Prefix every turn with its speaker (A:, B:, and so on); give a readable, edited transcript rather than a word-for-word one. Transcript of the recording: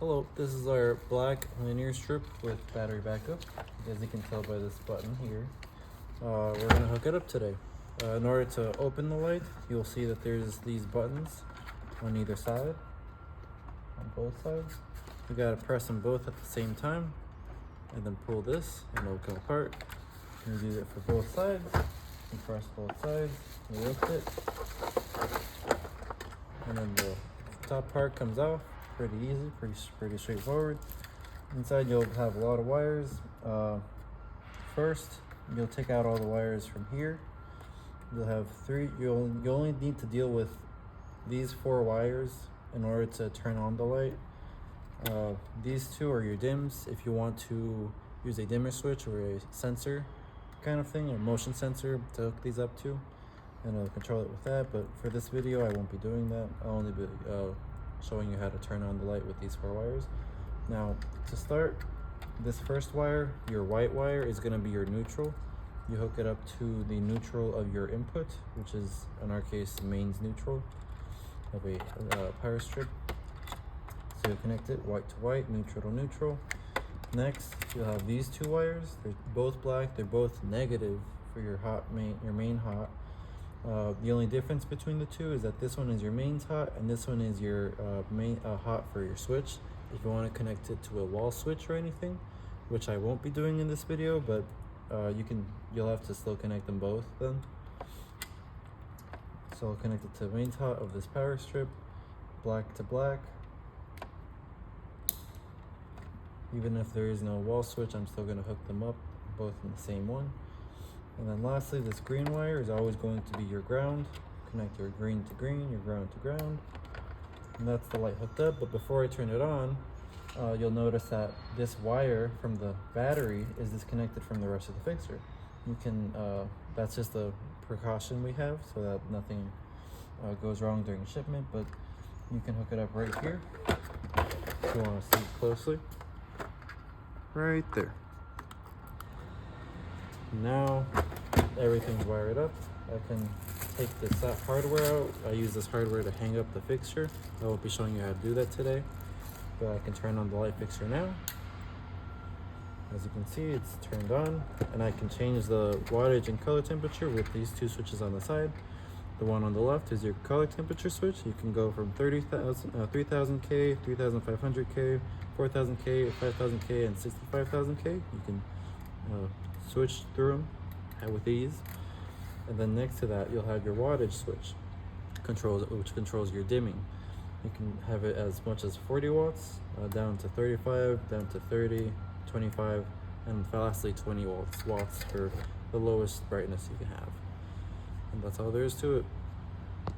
A: Hello, this is our black linear strip with battery backup. As you can tell by this button here, we're gonna hook it up today. In order to open the light, you'll see that there's these buttons on either side, on both sides. You gotta press them both at the same time, and then pull this, and it'll come apart. You do that for both sides. You press both sides, you lift it, and then the top part comes off. Pretty easy, pretty straightforward. Inside you'll have a lot of wires. First, you'll take out all the wires from here. You'll have three. You only need to deal with these 4 wires in order to turn on the light. These 2 are your dims. If you want to use a dimmer switch or a sensor kind of thing, or motion sensor to hook these up to, and I'll control it with that. But for this video, I won't be doing that. I'll only be showing you how to turn on the light with these 4 wires. Now, to start, this first wire, your white wire, is going to be your neutral. You hook it up to the neutral of your input, which is, in our case, mains neutral of a power strip. So you connect it white to white, neutral to neutral. Next, you'll have these 2 wires. They're both black. They're both negative for your main hot. The only difference between the 2 is that this one is your mains hot, and this one is your main hot for your switch. If you want to connect it to a wall switch or anything, which I won't be doing in this video, but you'll have to still connect them both then. So I'll connect it to mains hot of this power strip, black to black. Even if there is no wall switch, I'm still going to hook them up both in the same one. And then lastly, this green wire is always going to be your ground. Connect your green to green, your ground to ground. And that's the light hooked up. But before I turn it on, you'll notice that this wire from the battery is disconnected from the rest of the fixture. You can, that's just a precaution we have so that nothing goes wrong during shipment, but you can hook it up right here. If you want to see closely. Right there. Now everything's wired up. I can take this hardware out. I use this hardware to hang up the fixture. I won't be showing you how to do that today, but I can turn on the light fixture now. As you can see, it's turned on, and I can change the wattage and color temperature with these 2 switches on the side. The one on the left is your color temperature switch. You can go from 3000K, 3500K, 4000K, 5000K, and 65,000K. You can switch through them with ease. And then next to that, you'll have your wattage switch, which controls your dimming. You can have it as much as 40 watts, down to 35, down to 30, 25, and lastly 20 watts for the lowest brightness you can have. And that's all there is to it.